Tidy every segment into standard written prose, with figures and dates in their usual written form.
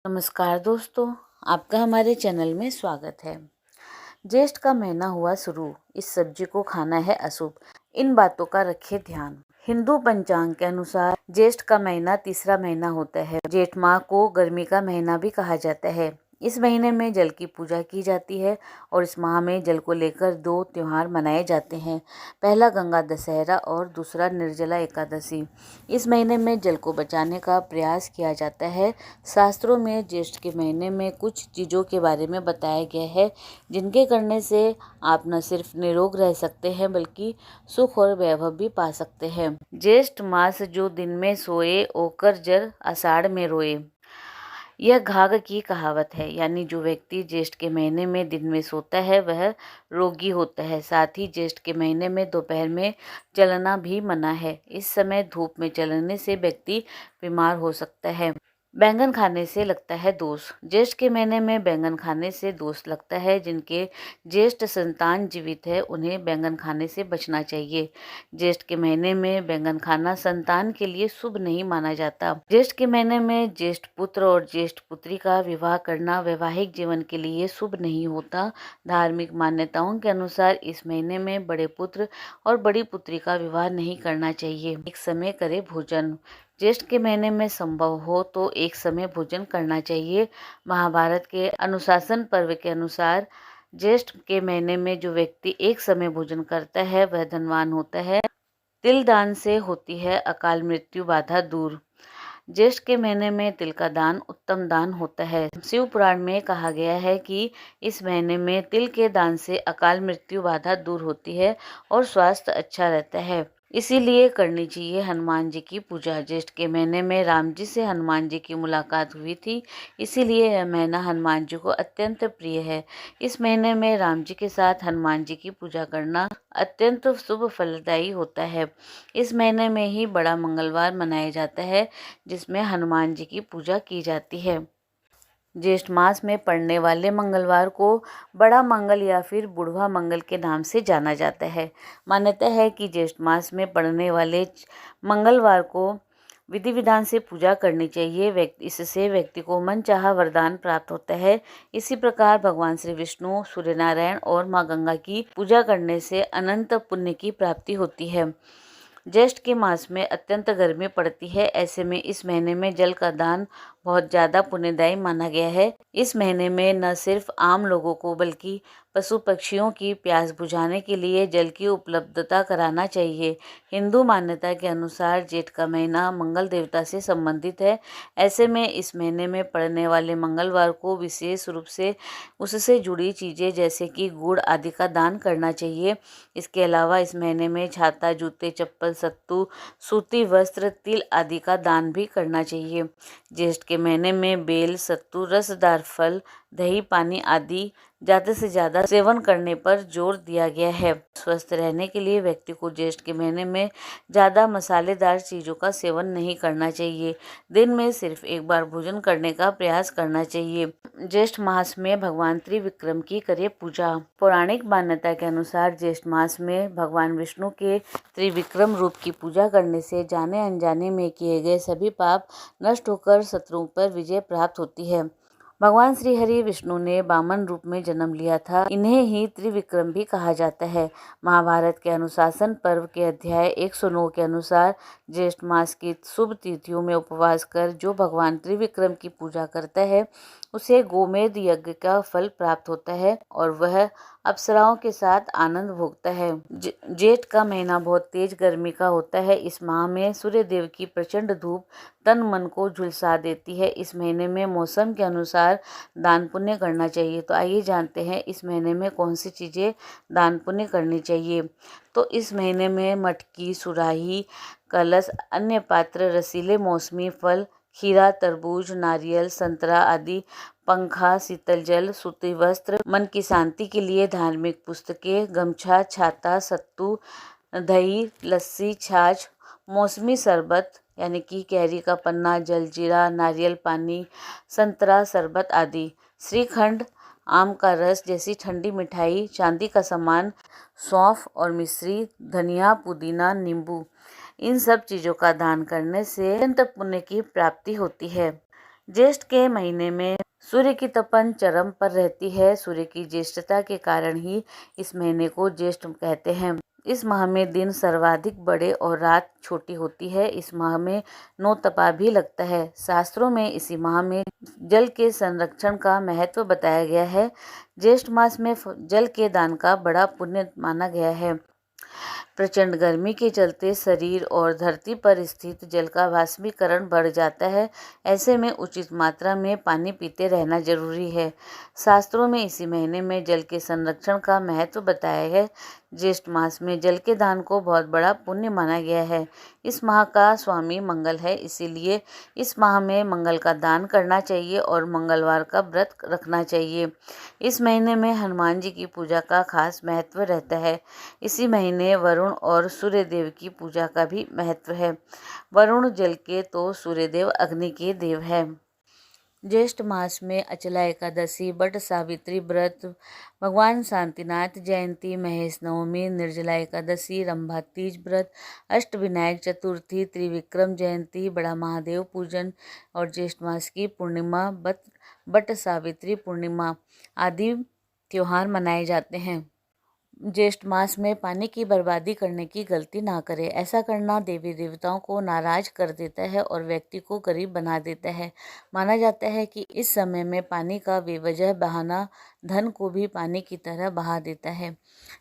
नमस्कार दोस्तों, आपका हमारे चैनल में स्वागत है। ज्येष्ठ का महीना हुआ शुरू, इस सब्जी को खाना है अशुभ, इन बातों का रखिए ध्यान। हिंदू पंचांग के अनुसार ज्येष्ठ का महीना तीसरा महीना होता है। जेठ माह को गर्मी का महीना भी कहा जाता है। इस महीने में जल की पूजा की जाती है और इस माह में जल को लेकर दो त्योहार मनाए जाते हैं। पहला गंगा दशहरा और दूसरा निर्जला एकादशी। इस महीने में जल को बचाने का प्रयास किया जाता है। शास्त्रों में ज्येष्ठ के महीने में कुछ चीज़ों के बारे में बताया गया है जिनके करने से आप न सिर्फ निरोग रह सकते हैं बल्कि सुख और वैभव भी पा सकते हैं। ज्येष्ठ मास जो दिन में सोए ओकर जर आषाढ़ में रोए, यह घाघ की कहावत है। यानी जो व्यक्ति ज्येष्ठ के महीने में दिन में सोता है वह रोगी होता है। साथ ही ज्येष्ठ के महीने में दोपहर में चलना भी मना है। इस समय धूप में चलने से व्यक्ति बीमार हो सकता है। बैंगन खाने से लगता है दोष। ज्येष्ठ के महीने में बैंगन खाने से दोष लगता है। जिनके ज्येष्ठ संतान जीवित है उन्हें बैंगन खाने से बचना चाहिए। ज्येष्ठ के महीने में बैंगन खाना संतान के लिए शुभ नहीं माना जाता। ज्येष्ठ के महीने में ज्येष्ठ पुत्र और ज्येष्ठ पुत्री का विवाह करना वैवाहिक जीवन के लिए शुभ नहीं होता। धार्मिक मान्यताओं के अनुसार इस महीने में बड़े पुत्र और बड़ी पुत्री का विवाह नहीं करना चाहिए। एक समय करे भोजन। ज्येष्ठ के महीने में संभव हो तो एक समय भोजन करना चाहिए। महाभारत के अनुशासन पर्व के अनुसार ज्येष्ठ के महीने में जो व्यक्ति एक समय भोजन करता है वह धनवान होता है। तिल दान से होती है अकाल मृत्यु बाधा दूर। ज्येष्ठ के महीने में तिल का दान उत्तम दान होता है। शिव पुराण में कहा गया है कि इस महीने में तिल के दान से अकाल मृत्यु बाधा दूर होती है और स्वास्थ्य अच्छा रहता है। इसीलिए करनी चाहिए हनुमान जी की पूजा। ज्येष्ठ के महीने में राम जी से हनुमान जी की मुलाकात हुई थी, इसीलिए यह महीना हनुमान जी को अत्यंत प्रिय है। इस महीने में राम जी के साथ हनुमान जी की पूजा करना अत्यंत शुभ फलदायी होता है। इस महीने में ही बड़ा मंगलवार मनाया जाता है जिसमें हनुमान जी की पूजा की जाती है। ज्येष्ठ मास में पड़ने वाले मंगलवार को बड़ा मंगल या फिर बुढ़वा मंगल के नाम से जाना जाता है। मान्यता है कि ज्येष्ठ मास में पड़ने वाले मंगलवार को विधि विधान से पूजा करनी चाहिए। इससे व्यक्ति को मनचाहा वरदान प्राप्त होता है। इसी प्रकार भगवान श्री विष्णु, सूर्य नारायण और माँ गंगा की पूजा करने से अनंत पुण्य की प्राप्ति होती है। ज्येष्ठ के मास में अत्यंत गर्मी पड़ती है। ऐसे में इस महीने में जल का दान बहुत ज़्यादा पुण्यदायी माना गया है। इस महीने में न सिर्फ आम लोगों को बल्कि पशु पक्षियों की प्यास बुझाने के लिए जल की उपलब्धता कराना चाहिए। हिंदू मान्यता के अनुसार जेठ का महीना मंगल देवता से संबंधित है। ऐसे में इस महीने में पड़ने वाले मंगलवार को विशेष रूप से उससे जुड़ी चीज़ें जैसे कि गुड़ आदि का दान करना चाहिए। इसके अलावा इस महीने में छाता, जूते, चप्पल, सत्तू, सूती वस्त्र, तिल आदि का दान भी करना चाहिए। ज्येष्ठ के महीने में बेल, सत्तू, रसदार फल, दही, पानी आदि ज़्यादा से ज़्यादा सेवन करने पर जोर दिया गया है। स्वस्थ रहने के लिए व्यक्ति को ज्येष्ठ के महीने में ज़्यादा मसालेदार चीज़ों का सेवन नहीं करना चाहिए। दिन में सिर्फ एक बार भोजन करने का प्रयास करना चाहिए। ज्येष्ठ मास में भगवान त्रिविक्रम की करें पूजा। पौराणिक मान्यता के अनुसार ज्येष्ठ मास में भगवान विष्णु के त्रिविक्रम रूप की पूजा करने से जाने अनजाने में किए गए सभी पाप नष्ट होकर शत्रुओं पर विजय प्राप्त होती है। भगवान श्री हरि विष्णु ने वामन रूप में जन्म लिया था। इन्हें ही त्रिविक्रम भी कहा जाता है। महाभारत के अनुशासन पर्व के अध्याय 109 के अनुसार ज्येष्ठ मास की शुभ तिथियों में उपवास कर जो भगवान त्रिविक्रम की पूजा करता है उसे गोमेध यज्ञ का फल प्राप्त होता है और वह अप्सराओं के साथ आनंद भोगता है। जेठ का महीना बहुत तेज गर्मी का होता है। इस माह में सूर्य देव की प्रचंड धूप तन मन को झुलसा देती है। इस महीने में मौसम के अनुसार दान पुण्य करना चाहिए। तो आइए जानते हैं इस महीने में कौन सी चीज़ें दान पुण्य करनी चाहिए। तो इस महीने में मटकी, सुराही, कलश, अन्य पात्र, रसीले मौसमी फल, खीरा, तरबूज, नारियल, संतरा आदि, पंखा, शीतल जल, सूती वस्त्र, मन की शांति के लिए धार्मिक पुस्तकें, गमछा, छाता, सत्तू, दही, लस्सी, छाछ, मौसमी शरबत यानी कि कैरी का पन्ना, जलजीरा, नारियल पानी, संतरा शरबत आदि, श्रीखंड, आम का रस जैसी ठंडी मिठाई, चांदी का सामान, सौंफ और मिश्री, धनिया, पुदीना, नींबू, इन सब चीज़ों का दान करने से अत्यंत पुण्य की प्राप्ति होती है। ज्येष्ठ के महीने में सूर्य की तपन चरम पर रहती है। सूर्य की ज्येष्ठता के कारण ही इस महीने को ज्येष्ठ कहते हैं। इस माह में दिन सर्वाधिक बड़े और रात छोटी होती है। इस माह में 9 तपा भी लगता है। शास्त्रों में इसी माह में जल के संरक्षण का महत्व बताया गया है। ज्येष्ठ मास में जल के दान का बड़ा पुण्य माना गया है। प्रचंड गर्मी के चलते शरीर और धरती पर स्थित जल का वाष्पीकरण बढ़ जाता है। ऐसे में उचित मात्रा में पानी पीते रहना जरूरी है। शास्त्रों में इसी महीने में जल के संरक्षण का महत्व बताया है। ज्येष्ठ मास में जल के दान को बहुत बड़ा पुण्य माना गया है। इस माह का स्वामी मंगल है, इसीलिए इस माह में मंगल का दान करना चाहिए और मंगलवार का व्रत रखना चाहिए। इस महीने में हनुमान जी की पूजा का खास महत्व रहता है। इसी महीने वरुण और सूर्यदेव की पूजा का भी महत्व है। वरुण जल के तो सूर्यदेव अग्नि के देव है। ज्येष्ठ मास में अचला एकादशी, बट सावित्री व्रत, भगवान शांतिनाथ जयंती, महेश नवमी, निर्जला एकादशी, रंभा तीज व्रत, अष्टविनायक चतुर्थी, त्रिविक्रम जयंती, बड़ा महादेव पूजन और ज्येष्ठ मास की पूर्णिमा, बट सावित्री पूर्णिमा आदि त्योहार मनाए जाते हैं। ज्येष्ठ मास में पानी की बर्बादी करने की गलती ना करें। ऐसा करना देवी देवताओं को नाराज कर देता है और व्यक्ति को गरीब बना देता है। माना जाता है कि इस समय में पानी का बेवजह बहाना धन को भी पानी की तरह बहा देता है।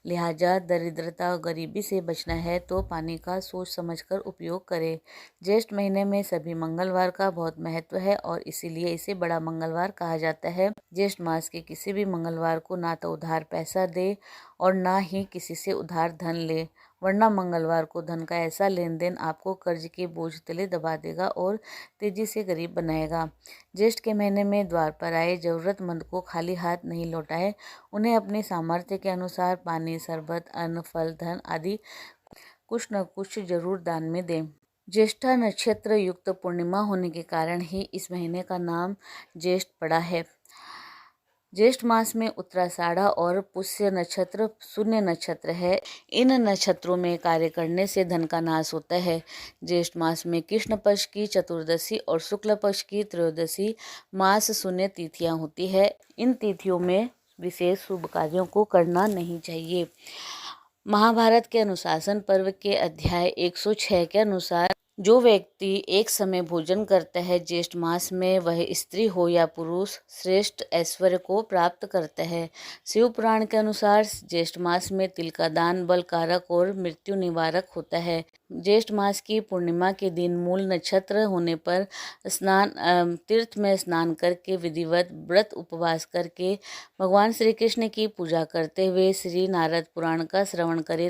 लिहाजा दरिद्रता और गरीबी से बचना है तो पानी का सोच समझकर उपयोग करें। ज्येष्ठ महीने में सभी मंगलवार का बहुत महत्व है और इसीलिए इसे बड़ा मंगलवार कहा जाता है। ज्येष्ठ मास के किसी भी मंगलवार को ना तो उधार पैसा दे और ना ही किसी से उधार धन ले, वरना मंगलवार को धन का ऐसा लेन देन आपको कर्ज के बोझ तले दबा देगा और तेजी से गरीब बनाएगा। ज्येष्ठ के महीने में द्वार पर आए जरूरतमंद को खाली हाथ नहीं लौटाए। उन्हें अपने सामर्थ्य के अनुसार पानी, शरबत, अन्न, फल, धन आदि कुछ न कुछ जरूर दान में दें। ज्येष्ठा नक्षत्र युक्त पूर्णिमा होने के कारण ही इस महीने का नाम ज्येष्ठ पड़ा है। ज्येष्ठ मास में उत्तराषाढ़ा और पुष्य नक्षत्र शून्य नक्षत्र है। इन नक्षत्रों में कार्य करने से धन का नाश होता है। ज्येष्ठ मास में कृष्ण पक्ष की चतुर्दशी और शुक्ल पक्ष की त्रयोदशी मास शून्य तिथियां होती है। इन तिथियों में विशेष शुभ कार्यों को करना नहीं चाहिए। महाभारत के अनुशासन पर्व के अध्याय 106 के अनुसार जो व्यक्ति एक समय भोजन करता है ज्येष्ठ मास में, वह स्त्री हो या पुरुष, श्रेष्ठ ऐश्वर्य को प्राप्त करता है। शिव पुराण के अनुसार ज्येष्ठ मास में तिल का दान बल कारक और मृत्यु निवारक होता है। ज्येष्ठ मास की पूर्णिमा के दिन मूल नक्षत्र होने पर तीर्थ में स्नान करके विधिवत व्रत उपवास करके भगवान श्री कृष्ण की पूजा करते हुए श्री नारद पुराण का श्रवण करे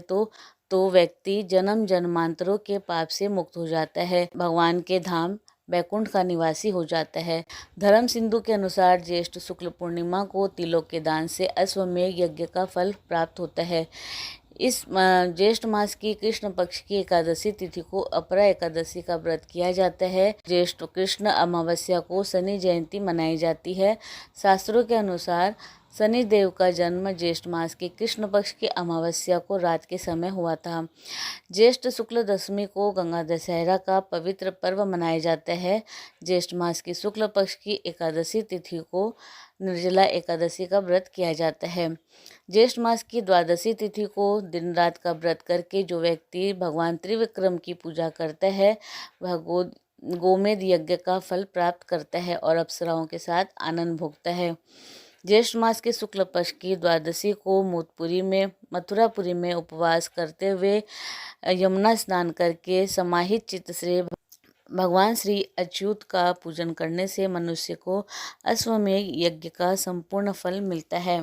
तो व्यक्ति जन्म जन्मांतरों के पाप से मुक्त हो जाता है, भगवान के धाम बैकुंठ का निवासी हो जाता है। धर्म सिंधु के अनुसार ज्येष्ठ शुक्ल पूर्णिमा को तिलों के दान से अश्वमेघ यज्ञ का फल प्राप्त होता है। इस ज्येष्ठ मास की कृष्ण पक्ष की एकादशी तिथि को अपरा एकादशी का व्रत किया जाता है। ज्येष्ठ कृष्ण अमावस्या को शनि जयंती मनाई जाती है। शास्त्रों के अनुसार शनि देव का जन्म ज्येष्ठ मास की कृष्ण पक्ष की अमावस्या को रात के समय हुआ था। ज्येष्ठ शुक्ल दशमी को गंगा दशहरा का पवित्र पर्व मनाया जाता है। ज्येष्ठ मास की शुक्ल पक्ष की एकादशी तिथि को निर्जला एकादशी का व्रत किया जाता है। ज्येष्ठ मास की द्वादशी तिथि को दिन रात का व्रत करके जो व्यक्ति भगवान त्रिविक्रम की पूजा करता है वह गोमेध यज्ञ का फल प्राप्त करता है और अप्सराओं के साथ आनंद भोगता है। ज्येष्ठ मास के शुक्ल पक्ष की द्वादशी को मथुरापुरी में उपवास करते हुए यमुना स्नान करके समाहित चित्त से भगवान श्री अच्युत का पूजन करने से मनुष्य को अश्वमेघ यज्ञ का संपूर्ण फल मिलता है।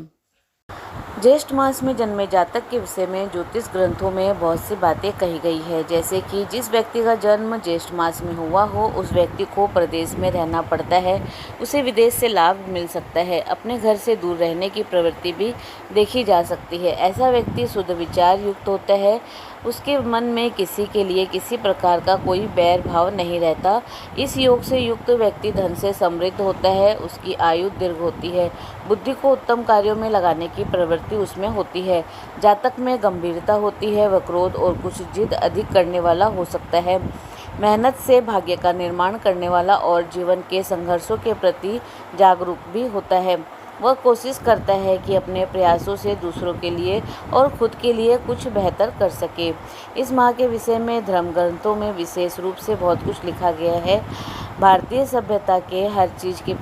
ज्येष्ठ मास में जन्मे जातक के विषय में ज्योतिष ग्रंथों में बहुत सी बातें कही गई है, जैसे कि जिस व्यक्ति का जन्म ज्येष्ठ मास में हुआ हो उस व्यक्ति को प्रदेश में रहना पड़ता है, उसे विदेश से लाभ मिल सकता है, अपने घर से दूर रहने की प्रवृत्ति भी देखी जा सकती है। ऐसा व्यक्ति शुद्ध विचार युक्त होता है, उसके मन में किसी के लिए किसी प्रकार का कोई बैर भाव नहीं रहता। इस योग से युक्त व्यक्ति धन से समृद्ध होता है, उसकी आयु दीर्घ होती है, बुद्धि को उत्तम कार्यों में लगाने की प्रवृत्ति उसमें होती है, जातक में गंभीरता होती है, वह क्रोध और कुछ जिद अधिक करने वाला हो सकता है। मेहनत से भाग्य का निर्माण करने वाला और जीवन के संघर्षों के प्रति जागरूक भी होता है। वह कोशिश करता है कि अपने प्रयासों से दूसरों के लिए और खुद के लिए कुछ बेहतर कर सके। इस माह के विषय में धर्म ग्रंथों में विशेष रूप से बहुत कुछ लिखा गया है। भारतीय सभ्यता में हर चीज़ के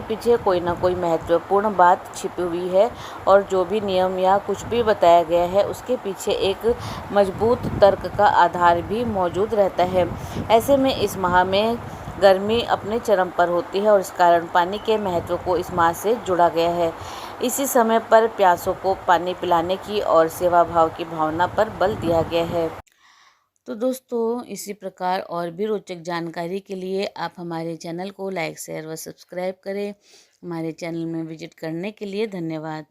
पीछे कोई ना कोई महत्वपूर्ण बात छिपी हुई है और जो भी नियम या कुछ भी बताया गया है उसके पीछे एक मजबूत तर्क का आधार भी मौजूद रहता है। ऐसे में इस माह में गर्मी अपने चरम पर होती है और इस कारण पानी के महत्व को इस माह से जुड़ा गया है। इसी समय पर प्यासों को पानी पिलाने की और सेवा भाव की भावना पर बल दिया गया है। तो दोस्तों, इसी प्रकार और भी रोचक जानकारी के लिए आप हमारे चैनल को लाइक, शेयर व सब्सक्राइब करें। हमारे चैनल में विजिट करने के लिए धन्यवाद।